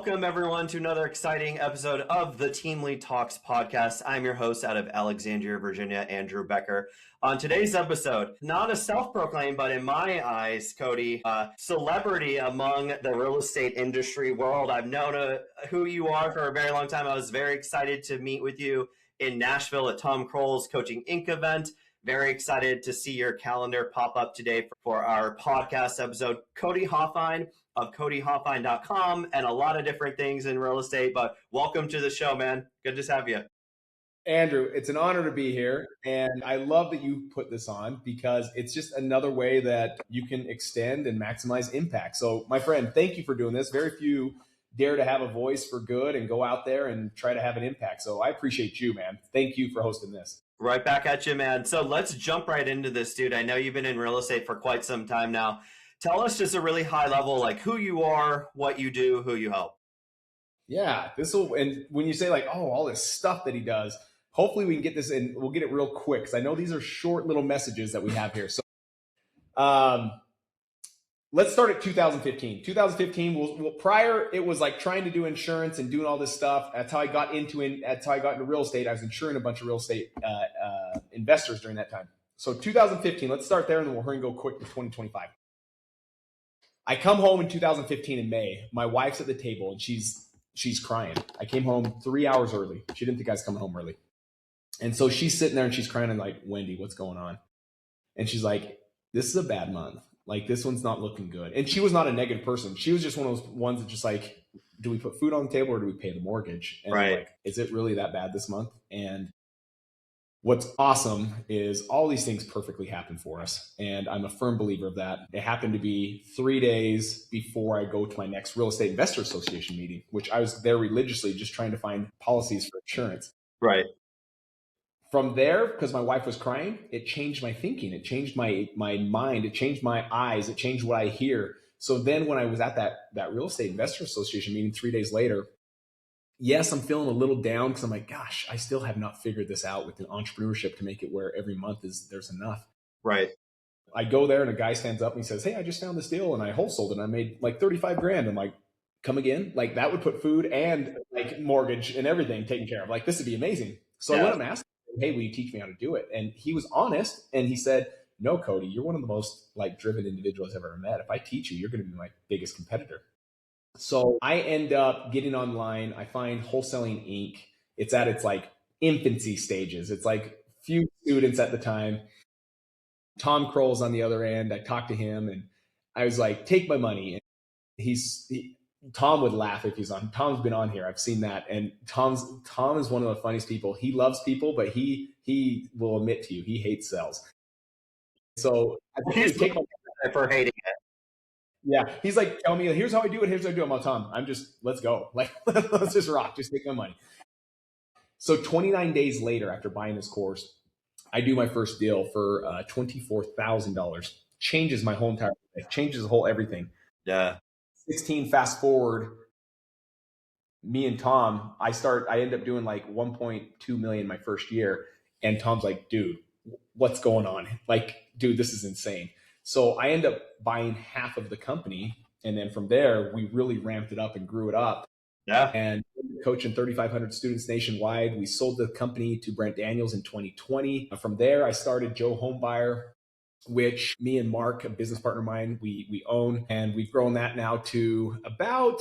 Welcome, everyone, to another exciting episode of the Team Lead Talks podcast. I'm your host out of Alexandria, Virginia, Andrew Becker. On today's episode, not a self-proclaimed, but in my eyes, Cody, celebrity among the real estate industry world. I've known who you are for a very long time. I was very excited to meet with you in Nashville at Tom Kroll's Coaching Inc. event. Very excited to see your calendar pop up today for our podcast episode. Cody Hofhine of codyhofhine.com and a lot of different things in real estate. But welcome to the show, man. Good to have you. Andrew, it's an honor to be here. And I love that you put this on because it's just another way that you can extend and maximize impact. So my friend, thank you for doing this. Very few dare to have a voice for good and go out there and try to have an impact. So I appreciate you, man. Thank you for hosting this. Right back at you, man. So let's jump right into this, dude. I know you've been in real estate for quite some time now. Tell us just a really high level, like who you are, what you do, who you help. Yeah, and when you say like, oh, all this stuff that he does, hopefully we can get this in. We'll get it real quick because I know these are short little messages that we have here. So let's start at 2015. 2015, prior, it was like trying to do insurance and doing all this stuff. That's how I got into real estate. I was insuring a bunch of real estate investors during that time. So 2015, let's start there and then we're going to go quick to 2025. I come home in 2015 in May. My wife's at the table and she's crying. I came home 3 hours early. She didn't think I was coming home early. And so she's sitting there and she's crying and like, Wendy, what's going on? And she's like, this is a bad month. Like, this one's not looking good. And she was not a negative person. She was just one of those ones that just like, do we put food on the table or do we pay the mortgage? And right. Like, is it really that bad this month? And what's awesome is all these things perfectly happen for us. And I'm a firm believer of that. It happened to be 3 days before I go to my next Real Estate Investor Association meeting, which I was there religiously just trying to find policies for insurance. Right. From there, because my wife was crying, it changed my thinking. It changed my mind. It changed my eyes. It changed what I hear. So then when I was at that Real Estate Investor Association meeting 3 days later, yes, I'm feeling a little down because I'm like, gosh, I still have not figured this out with an entrepreneurship to make it where every month there's enough. Right. I go there and a guy stands up and he says, hey, I just found this deal and I wholesaled it and I made like 35 grand. I'm like, come again? Like that would put food and like mortgage and everything taken care of. Like this would be amazing. So I let him ask, hey, will you teach me how to do it? And he was honest and he said, no, Cody, you're one of the most like driven individuals I've ever met. If I teach you, you're going to be my biggest competitor. So I end up getting online. I find Wholesaling Inc. It's at its like infancy stages. It's like few students at the time. Tom Kroll's on the other end. I talked to him and I was like, take my money. And Tom would laugh if he's on. Tom's been on here. I've seen that. And Tom is one of the funniest people. He loves people, but he will admit to you, he hates sales. So I think he's take my money for hating it. Yeah. He's like, tell me, here's how I do it. Here's how I do it. I'm like, Tom, let's go. Like, let's just rock. Just take my money. So 29 days later, after buying this course, I do my first deal for $24,000. Changes my whole entire life. Changes the whole everything. Yeah. 16 fast forward, me and Tom, I end up doing like 1.2 million my first year. And Tom's like, dude, what's going on? Like, dude, this is insane. So I end up buying half of the company. And then from there, we really ramped it up and grew it up. Yeah. And coaching 3,500 students nationwide. We sold the company to Brent Daniels in 2020. From there, I started Joe Homebuyer, which me and Mark, a business partner of mine, we own. And we've grown that now to about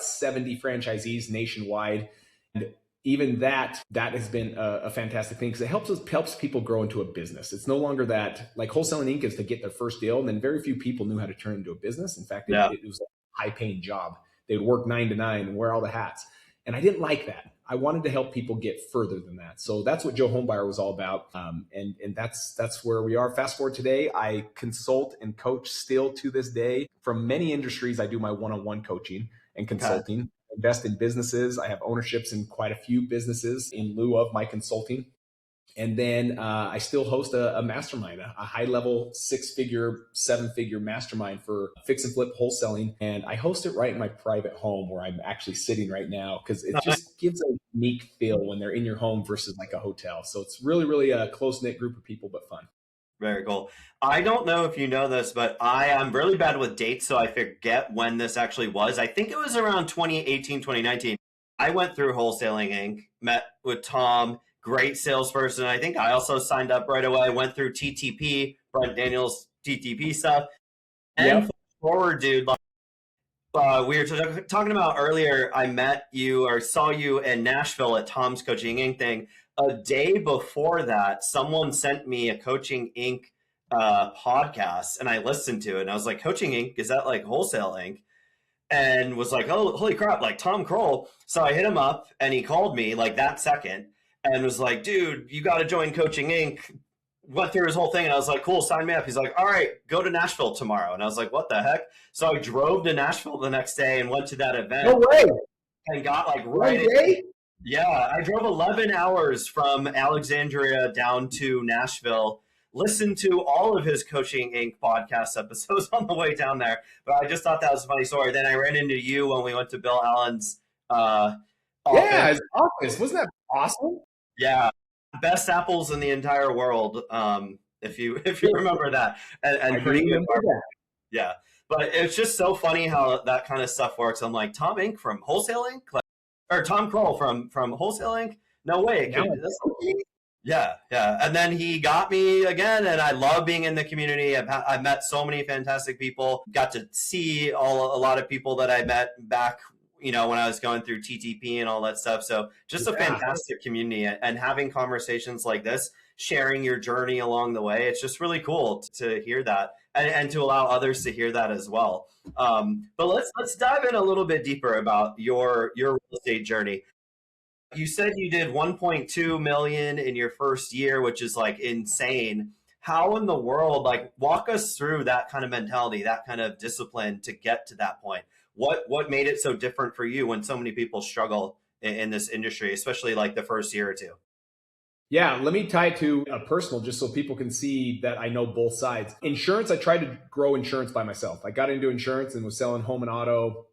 70 franchisees nationwide. And even that has been a fantastic thing because it helps people grow into a business. It's no longer that like Wholesaling Inc. is to get their first deal. And then very few people knew how to turn it into a business. In fact, it was a high paying job. They would work 9 to 9 and wear all the hats. And I didn't like that. I wanted to help people get further than that. So that's what Joe Homebuyer was all about. And that's where we are. Fast forward today, I consult and coach still to this day. From many industries, I do my one-on-one coaching and consulting. Okay. Invest in businesses. I have ownerships in quite a few businesses in lieu of my consulting. And then I still host a mastermind, a high-level 6-figure, 7-figure mastermind for fix and flip wholesaling. And I host it right in my private home where I'm actually sitting right now because it just gives a unique feel when they're in your home versus like a hotel. So it's really, really a close-knit group of people, but fun. Very cool. I don't know if you know this, but I am really bad with dates, so I forget when this actually was. I think it was around 2018, 2019. I went through Wholesaling Inc., met with Tom, great salesperson. I think I also signed up right away. Went through TTP, Brent Daniels TTP stuff. And Yep. fast forward, dude, we were talking about earlier. I met you or saw you in Nashville at Tom's Coaching Inc. thing. A day before that, someone sent me a Coaching Inc. Podcast, and I listened to it. And I was like, "Coaching Inc. Is that like Wholesale Inc.?" And was like, "Oh, holy crap! Like Tom Kroll." So I hit him up, and he called me like that second, and was like, "Dude, you got to join Coaching Inc." Went through his whole thing, and I was like, "Cool, sign me up." He's like, "All right, go to Nashville tomorrow." And I was like, "What the heck?" So I drove to Nashville the next day and went to that No event way. and got like One right in. day? Yeah, I drove 11 hours from Alexandria down to Nashville, listened to all of his Coaching Inc. podcast episodes on the way down there. But I just thought that was a funny story. Then I ran into you when we went to Bill Allen's Yeah, office. his office. Wasn't that awesome? Yeah, best apples in the entire world. If you remember that, and I do pretty good remember that. yeah, but it's just so funny how that kind of stuff works. I'm like, Tom Inc. from Wholesaling, like, or Tom Kroll from Wholesaling. No way, it Now could. I'm thinking, Yeah, yeah. And then he got me again, and I love being in the community. I've met so many fantastic people. Got to see a lot of people that I met back, when I was going through TTP and all that stuff. So just a yeah. fantastic community, and having conversations like this, sharing your journey along the way. It's just really cool to hear that, and to allow others to hear that as well. But let's dive in a little bit deeper about your real estate journey. You said you did 1.2 million in your first year, which is like insane. How in the world, like, walk us through that kind of mentality, that kind of discipline to get to that point? What made it so different for you when so many people struggle in this industry, especially like the first year or two? Yeah, let me tie it to a personal just so people can see that I know both sides. Insurance, I tried to grow insurance by myself. I got into insurance and was selling home and auto,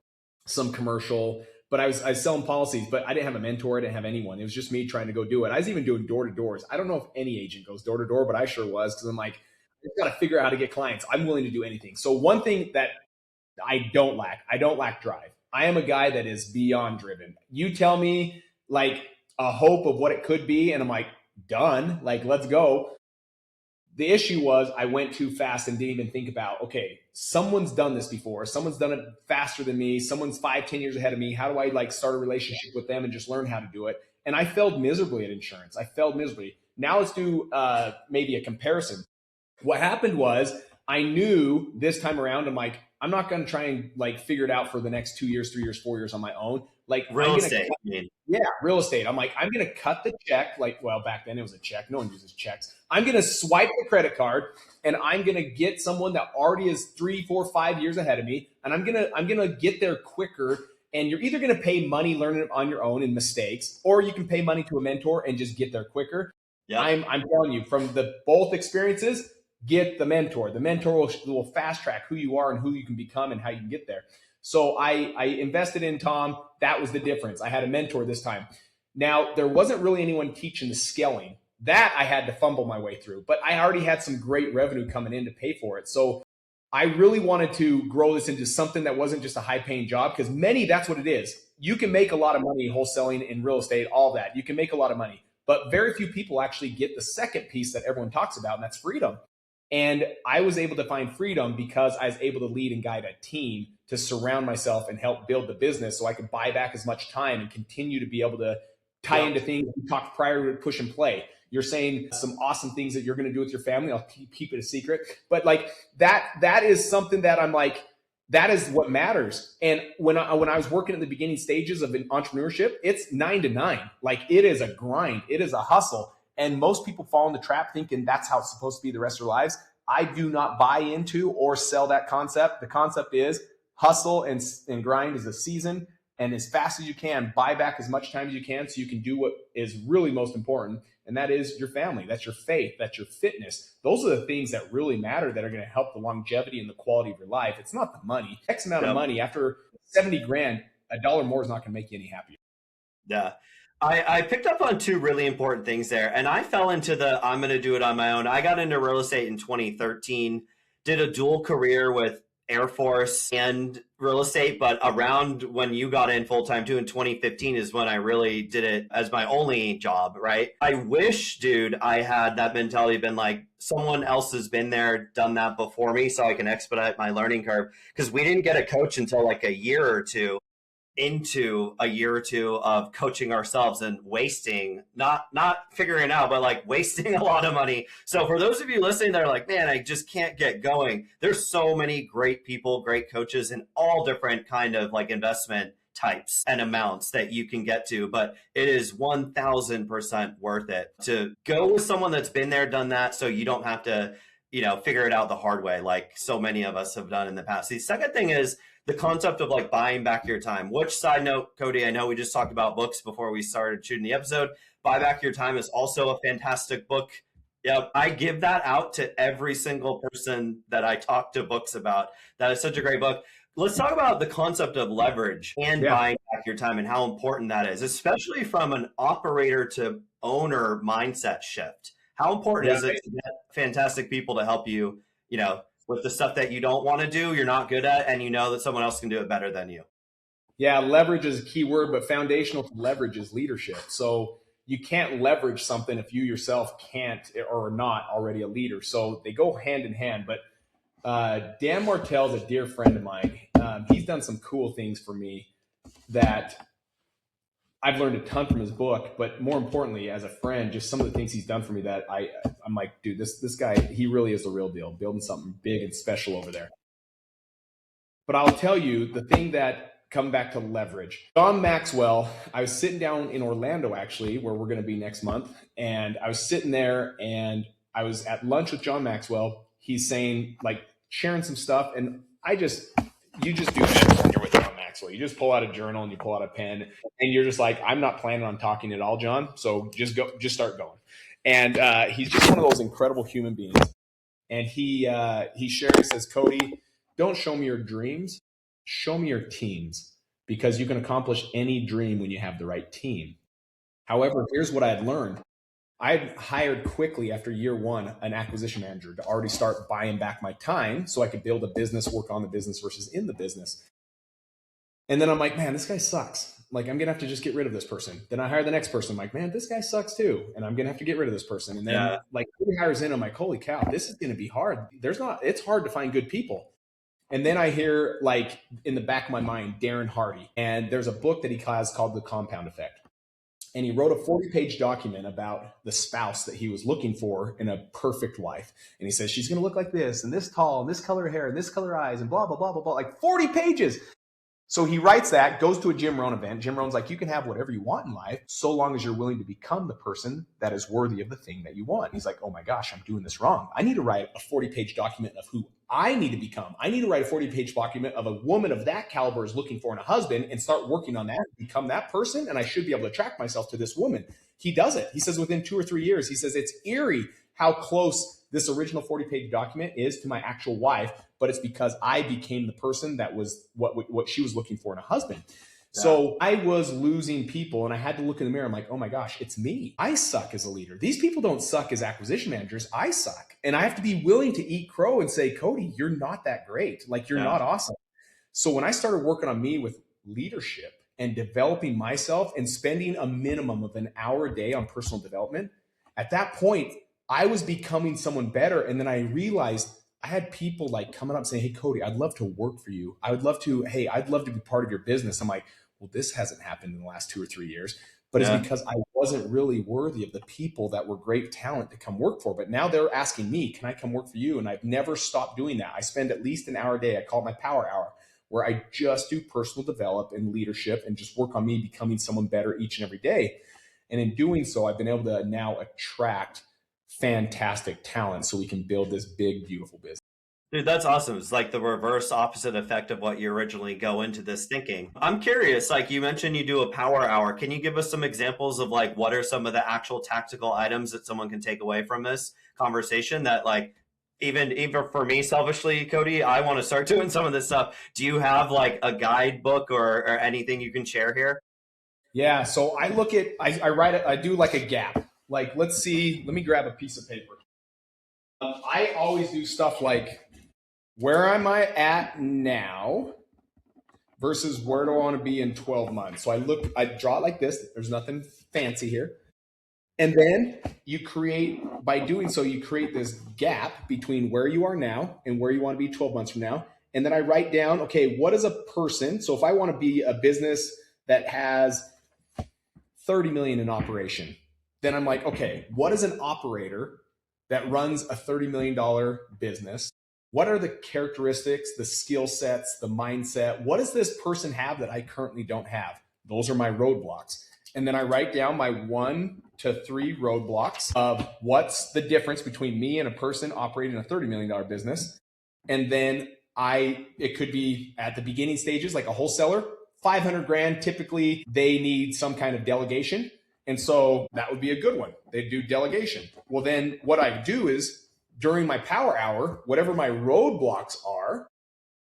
some commercial, but I was selling policies, but I didn't have a mentor. I didn't have anyone. It was just me trying to go do it. I was even doing door to doors. I don't know if any agent goes door to door, but I sure was because I'm like, I just got to figure out how to get clients. I'm willing to do anything. So one thing that I don't lack drive. I am a guy that is beyond driven. You tell me like a hope of what it could be, and I'm like, done. Like, let's go. The issue was I went too fast and didn't even think about, okay, someone's done this before. Someone's done it faster than me. Someone's 5, 10 years ahead of me. How do I like start a relationship with them and just learn how to do it? And I failed miserably at insurance. I failed miserably. Now let's do maybe a comparison. What happened was I knew this time around, I'm like, I'm not going to try and like figure it out for the next 2 years, 3 years, 4 years on my own. Like I'm Real going to estate, I mean. yeah, real estate. I'm like, I'm going to cut the check. Like, well, back then it was a check. No one uses checks. I'm going to swipe the credit card and I'm going to get someone that already is 3, 4, 5 years ahead of me. And I'm going to get there quicker. And you're either going to pay money learning on your own in mistakes, or you can pay money to a mentor and just get there quicker. Yep. I'm telling you from the both experiences, get the mentor. The mentor will fast track who you are and who you can become and how you can get there. So I invested in Tom. That was the difference. I had a mentor this time. Now, there wasn't really anyone teaching the scaling. That I had to fumble my way through, but I already had some great revenue coming in to pay for it. So I really wanted to grow this into something that wasn't just a high paying job, because that's what it is. You can make a lot of money wholesaling in real estate, all that. You can make a lot of money, but very few people actually get the second piece that everyone talks about, and that's freedom. And I was able to find freedom because I was able to lead and guide a team to surround myself and help build the business so I could buy back as much time and continue to be able to tie into things we talked prior to push and play. You're saying some awesome things that you're going to do with your family. I'll keep it a secret. But like that is something that I'm like, that is what matters. And when I was working at the beginning stages of an entrepreneurship, it's 9 to 9. Like it is a grind. It is a hustle. And most people fall in the trap thinking that's how it's supposed to be the rest of their lives. I do not buy into or sell that concept. The concept is hustle and grind is a season, and as fast as you can, buy back as much time as you can so you can do what is really most important, and that is your family. That's your faith. That's your fitness. Those are the things that really matter, that are going to help the longevity and the quality of your life. It's not the money. X amount of money after 70 grand, $1 more is not going to make you any happier. Yeah. I picked up on two really important things there. And I fell into the I'm going to do it on my own. I got into real estate in 2013, did a dual career with Air Force and real estate. But around when you got in full time too in 2015 is when I really did it as my only job, right? I wish, dude, I had that mentality, been like, someone else has been there, done that before me, so I can expedite my learning curve. Because we didn't get a coach until like a year or two into a year or two of coaching ourselves and wasting, not figuring it out, but like wasting a lot of money. So for those of you listening that are like, man, I just can't get going, there's so many great people, great coaches in all different kind of like investment types and amounts that you can get to, but it is 1000% worth it to go with someone that's been there, done that, so you don't have to, figure it out the hard way like so many of us have done in the past. The second thing is the concept of like buying back your time. Which, side note, Cody, I know we just talked about books before we started shooting the episode. Buy Back Your Time is also a fantastic book. Yep, I give that out to every single person that I talk to books about. That is such a great book. Let's talk about the concept of leverage and buying back your time and how important that is, especially from an operator to owner mindset shift. How important is it to get fantastic people to help you, with the stuff that you don't want to do, you're not good at, and you know that someone else can do it better than you? Yeah, leverage is a key word, but foundational to leverage is leadership. So you can't leverage something if you yourself can't or are not already a leader. So they go hand in hand. But Dan Martell is a dear friend of mine. He's done some cool things for me that I've learned a ton from his book, but more importantly, as a friend, just some of the things he's done for me that I'm like, dude, this guy, he really is the real deal, building something big and special over there. But I'll tell you the thing that come back to leverage. John Maxwell, I was sitting down in Orlando, actually, where we're going to be next month. And I was sitting there and I was at lunch with John Maxwell. He's saying, like, sharing some stuff. And you just do that when you're with John Maxwell. You just pull out a journal and you pull out a pen and you're just like, I'm not planning on talking at all, John. So just start going. And he's just one of those incredible human beings. And he says, Cody, don't show me your dreams, show me your teams, because you can accomplish any dream when you have the right team. However, here's what I had learned. I had hired quickly after year one an acquisition manager to already start buying back my time so I could build a business, work on the business versus in the business. And then I'm like, man, this guy sucks. Like, I'm going to have to just get rid of this person. Then I hire the next person. I'm like, man, this guy sucks too. And I'm going to have to get rid of this person. And then like 3 hires in, I'm like, holy cow, this is going to be hard. It's hard to find good people. And then I hear, like, in the back of my mind, Darren Hardy. And there's a book that he has called The Compound Effect. And he wrote a 40-page document about the spouse that he was looking for in a perfect wife. And he says, she's going to look like this and this tall and this color hair and this color eyes and blah, blah, blah, blah, blah, like 40 pages. So he writes that, goes to a Jim Rohn event. Jim Rohn's like, you can have whatever you want in life so long as you're willing to become the person that is worthy of the thing that you want. He's like, oh my gosh, I'm doing this wrong. I need to write a 40-page document of who I need to become. I need to write a 40-page document of a woman of that caliber is looking for in a husband and start working on that, become that person, and I should be able to attract myself to this woman. He does it. He says within 2 or 3 years, he says, it's eerie how close this original 40-page document is to my actual wife, but it's because I became the person that was what she was looking for in a husband. Yeah. So I was losing people and I had to look in the mirror. I'm like, oh my gosh, it's me. I suck as a leader. These people don't suck as acquisition managers. I suck. And I have to be willing to eat crow and say, Cody, you're not that great. Like, you're not awesome. So when I started working on me with leadership and developing myself and spending a minimum of an hour a day on personal development, at that point, I was becoming someone better. And then I realized I had people like coming up saying, hey, Cody, I'd love to work for you. I'd love to be part of your business. I'm like, well, this hasn't happened in the last 2 or 3 years, but it's because I wasn't really worthy of the people that were great talent to come work for. But now they're asking me, can I come work for you? And I've never stopped doing that. I spend at least an hour a day. I call it my power hour, where I just do personal development and leadership and just work on me becoming someone better each and every day. And in doing so, I've been able to now attract fantastic talent so we can build this big, beautiful business. Dude, that's awesome. It's like the reverse opposite effect of what you originally go into this thinking. I'm curious, like you mentioned you do a power hour. Can you give us some examples of like what are some of the actual tactical items that someone can take away from this conversation that like even for me selfishly, Cody, I want to start doing some of this stuff. Do you have like a guidebook or anything you can share here? Yeah. So I look at, I write it, I do like a gap. Like, let's see, let me grab a piece of paper. I always do stuff like, where am I at now versus where do I want to be in 12 months? So I draw it like this. There's nothing fancy here. And then you create, by doing so, you create this gap between where you are now and where you want to be 12 months from now. And then I write down, okay, what is a person? So if I want to be a business that has 30 million in operation, then I'm like, okay, what is an operator that runs a $30 million business? What are the characteristics, the skill sets, the mindset? What does this person have that I currently don't have? Those are my roadblocks. And then I write down my 1 to 3 roadblocks of what's the difference between me and a person operating a $30 million business. And then it could be at the beginning stages, like a wholesaler, 500 grand. Typically they need some kind of delegation. And so that would be a good one. They do delegation. Well, then what I do is during my power hour, whatever my roadblocks are,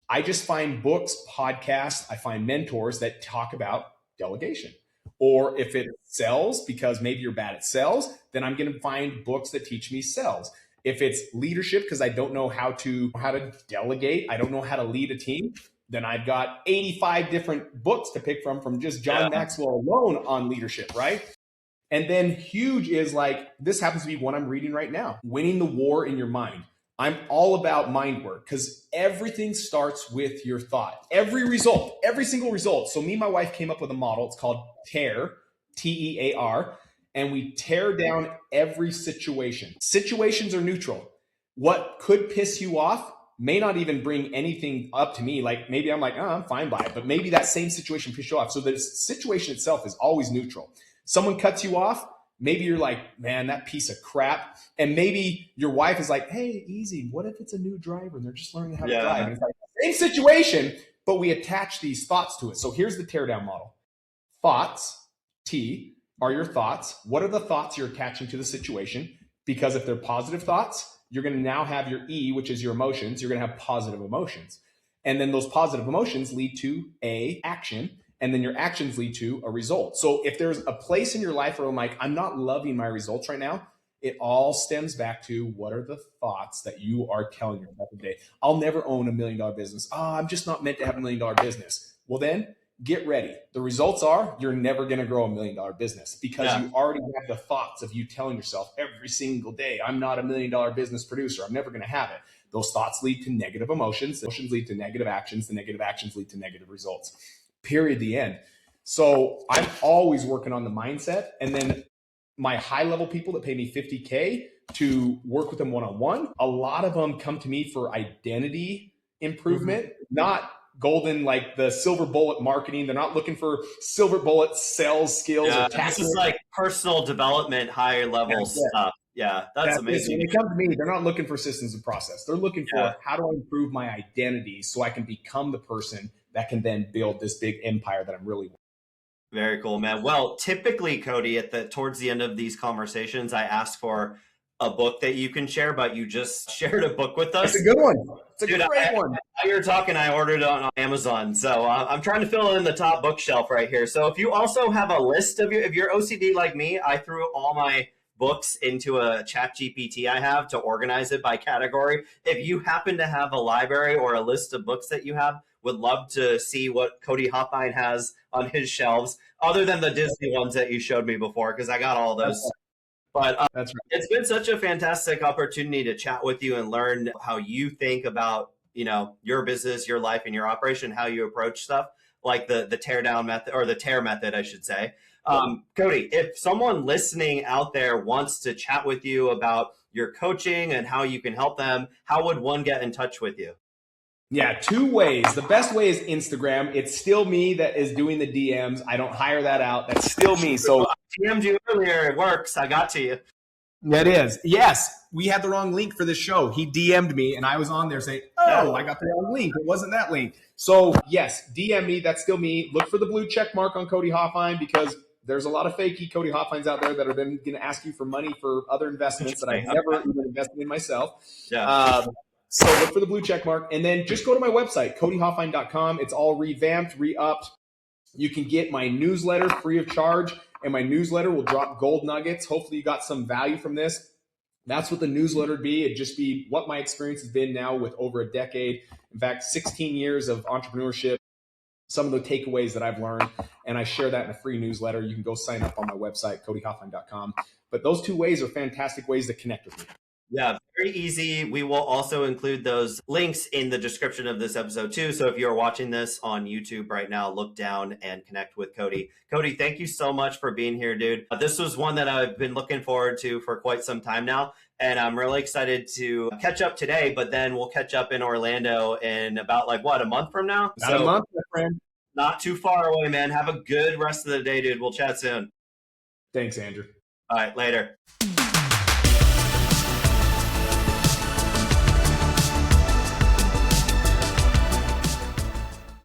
I just find books, podcasts, I find mentors that talk about delegation. Or if it sells, because maybe you're bad at sales, then I'm going to find books that teach me sales. If it's leadership, because I don't know how to delegate, I don't know how to lead a team, then I've got 85 different books to pick from just John Maxwell alone on leadership, right? And then huge is like, this happens to be one I'm reading right now, Winning the War in Your Mind. I'm all about mind work because everything starts with your thought. Every single result. So me and my wife came up with a model. It's called TEAR, T-E-A-R, and we tear down every situation. Situations are neutral. What could piss you off may not even bring anything up to me. Like maybe I'm like, oh, I'm fine by it, but maybe that same situation pissed you off. So the situation itself is always neutral. Someone cuts you off, maybe you're like, man, that piece of crap. And maybe your wife is like, hey, easy. What if it's a new driver and they're just learning how to drive? And it's like, same situation, but we attach these thoughts to it. So here's the teardown model. Thoughts, T, are your thoughts. What are the thoughts you're attaching to the situation? Because if they're positive thoughts, you're going to now have your E, which is your emotions. You're going to have positive emotions. And then those positive emotions lead to a action. And then your actions lead to a result. So if there's a place in your life where I'm like, I'm not loving my results right now, it all stems back to what are the thoughts that you are telling yourself every day. I'll never own $1 million business. Oh, I'm just not meant to have $1 million business. Well, then get ready. The results are you're never going to grow $1 million business because you already have the thoughts of you telling yourself every single day, I'm not $1 million business producer. I'm never going to have it. Those thoughts lead to negative emotions. The emotions lead to negative actions. The negative actions lead to negative results. Period, the end. So I'm always working on the mindset. And then my high level people that pay me $50K to work with them one-on-one, a lot of them come to me for identity improvement, not golden, like the silver bullet marketing. They're not looking for silver bullet sales skills or tactics. This is like personal development, higher level stuff. Yeah, that's amazing. When they come to me, they're not looking for systems and process. They're looking for how do I improve my identity so I can become the person that can then build this big empire that I'm really. Very cool, man. Well, typically, Cody, towards the end of these conversations, I ask for a book that you can share, but you just shared a book with us. It's a good one. It's a great one. While you're talking, I ordered it on Amazon. So I'm trying to fill in the top bookshelf right here. So if you also have a list of if you're OCD like me, I threw all my books into a chat GPT I have to organize it by category. If you happen to have a library or a list of books that you have, would love to see what Cody Hofhine has on his shelves, other than the Disney ones that you showed me before, because I got all those. But That's right. It's been such a fantastic opportunity to chat with you and learn how you think about, your business, your life, and your operation, how you approach stuff, like the tear down method, or the tear method, I should say. Cody, if someone listening out there wants to chat with you about your coaching and how you can help them, how would one get in touch with you? Yeah, 2 ways. The best way is Instagram. It's still me that is doing the DMs. I don't hire that out. That's still me. So I DM'd you earlier. It works. I got to you. That is. Yes, we had the wrong link for this show. He DM'd me and I was on there saying, I got the wrong link. It wasn't that link. So yes, DM me. That's still me. Look for the blue check mark on Cody Hofhine because there's a lot of fakey Cody Hofhines out there that are then going to ask you for money for other investments that I've never even invested in myself. Yeah. So look for the blue check mark and then just go to my website, codyhofhine.com. It's all revamped, re-upped. You can get my newsletter free of charge, and my newsletter will drop gold nuggets. Hopefully you got some value from this. That's what the newsletter would be. It'd just be what my experience has been now with over a decade. In fact, 16 years of entrepreneurship, some of the takeaways that I've learned, and I share that in a free newsletter. You can go sign up on my website, codyhofhine.com. But those two ways are fantastic ways to connect with me. Yeah, very easy. We will also include those links in the description of this episode too. So if you're watching this on YouTube right now, look down and connect with Cody. Cody, thank you so much for being here, dude. This was one that I've been looking forward to for quite some time now. And I'm really excited to catch up today, but then we'll catch up in Orlando in about a month from now? About a month, my friend. Not too far away, man. Have a good rest of the day, dude. We'll chat soon. Thanks, Andrew. All right, later.